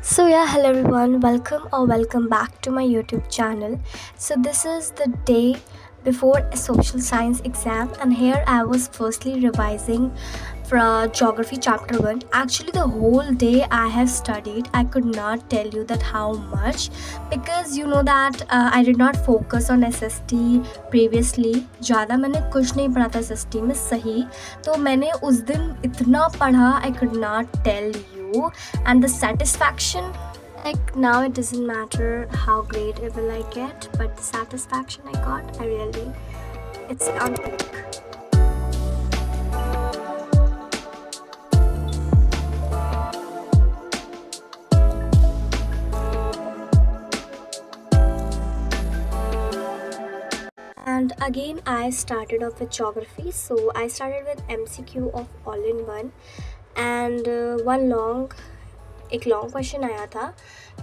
So yeah, hello everyone, welcome back to my YouTube channel. So this is the day before a social science exam, and here I was firstly revising for geography chapter 1. Actually the whole day I have studied. I could not tell you that how much, because you know that I did not focus on SST previously. ज़्यादा मैंने कुछ नहीं पढ़ा था SST में सही, तो मैंने उस दिन इतना पढ़ा, I could not tell you. And the satisfaction, like now it doesn't matter how great will I get, but the satisfaction I got, it's on peak. And again I started off with geography, so I started with MCQ of all-in-one, and एक long question आया था,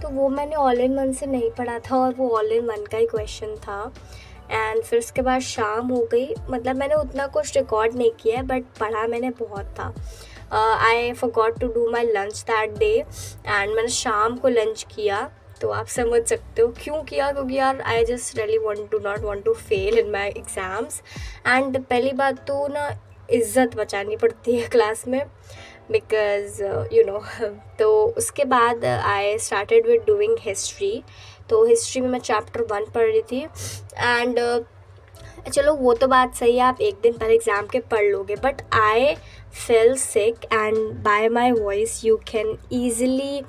तो वो मैंने all in one से नहीं पढ़ा था और वो ऑल इन वन का ही क्वेश्चन था. एंड फिर उसके बाद शाम हो गई, मतलब मैंने उतना कुछ रिकॉर्ड नहीं किया बट पढ़ा मैंने बहुत था. I forgot to do my lunch that day, and मैंने शाम को लंच किया. तो आप समझ सकते हो क्यों किया, क्योंकि यार I just really not want to fail in my exams. And पहली बात तो ना इज़्ज़त बचानी पड़ती है क्लास में, बिकॉज यू नो. तो उसके बाद I started with doing history. तो हिस्ट्री में मैं चैप्टर 1 पढ़ रही थी. एंड चलो वो तो बात सही है, आप एक दिन पहले एग्ज़ाम के पढ़ लोगे, but I fail sick and bye my voice you can easily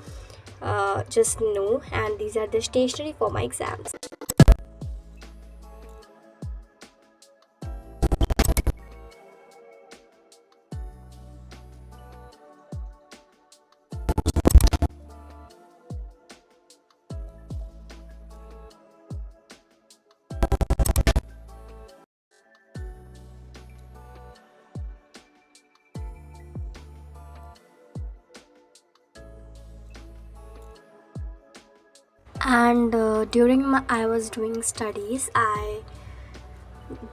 just know, and these are the stationery for my exams. And during I was doing studies, I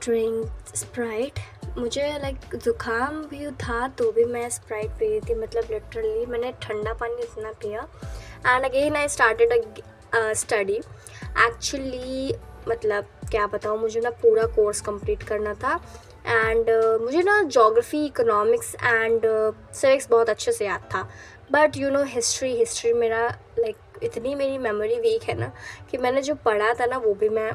drank Sprite. मुझे like ज़ुकाम भी था तो भी मैं Sprite P रही थी, मतलब लिटरली मैंने ठंडा पानी इतना पिया. And again I started study. Actually मतलब क्या बताऊँ, मुझे ना पूरा कोर्स कंप्लीट करना था. एंड मुझे ना जोग्राफ़ी, इकोनॉमिक्स एंड सिविक्स बहुत अच्छे से याद था. बट यू नो हिस्ट्री मेरा लाइक इतनी मेरी मेमोरी वीक है ना कि मैंने जो पढ़ा था ना वो भी मैं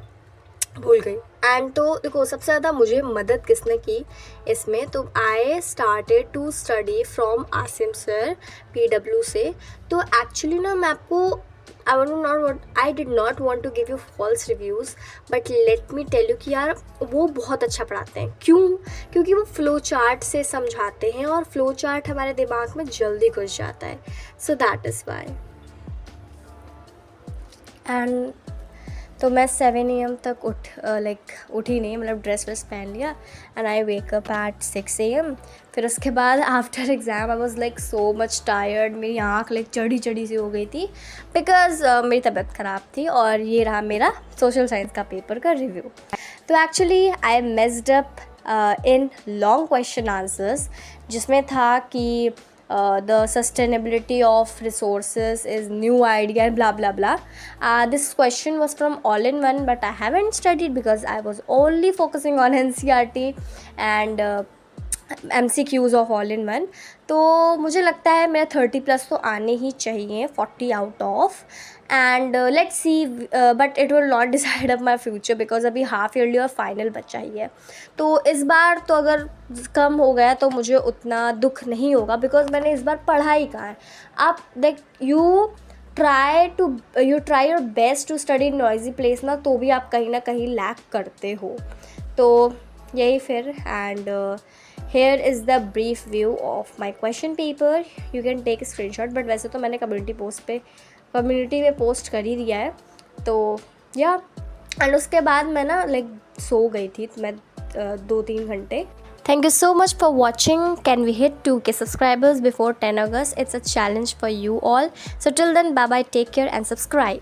भूल गई. एंड तो देखो सबसे ज़्यादा मुझे मदद किसने की इसमें, तो I started to study from Asim sir PW से. तो एक्चुअली ना मैं आपको I did not want to give you false reviews, but let me tell you कि यार वो बहुत अच्छा पढ़ाते हैं. क्यों? क्योंकि वो फ्लो चार्ट से समझाते हैं और फ्लो चार्ट हमारे दिमाग में जल्दी घुस जाता है. So that is why. And तो मैं 7 AM तक उठी नहीं, मतलब ड्रेस वेस पहन लिया. And I wake up at 6 AM. फिर उसके बाद after exam I was like so much tired. मेरी आँख लाइक चढ़ी सी हो गई थी, बिकॉज मेरी तबीयत ख़राब थी. और ये रहा मेरा सोशल साइंस का पेपर का रिव्यू. तो actually I messed up in long question answers, जिसमें था कि the sustainability of resources is new idea and blah blah blah. This question was from all-in-one, but I haven't studied because I was only focusing on NCERT and MCQs of all-in-one. तो मुझे लगता है मेरा 30+ तो आने ही चाहिए, 40 out of. And let's see, but it will not decide up my future, because अभी half yearly और फाइनल बचा ही है. तो इस बार तो अगर कम हो गया तो मुझे उतना दुख नहीं होगा, बिकॉज मैंने इस बार पढ़ा ही कहाँ है. आप देख you try your best to study in noisy place ना, तो भी आप कहीं ना कहीं लैक करते हो. तो यही फिर. And here is the brief view of my question paper. You can take a screenshot, but वैसे तो मैंने कम्युनिटी पे पोस्ट कर ही दिया है. तो या एंड उसके बाद मैं ना लाइक सो गई थी मैं 2-3 घंटे. Thank you so much for watching. Can we hit 2K subscribers before 10 August? It's a challenge for you all. So till then, bye bye, take care and subscribe.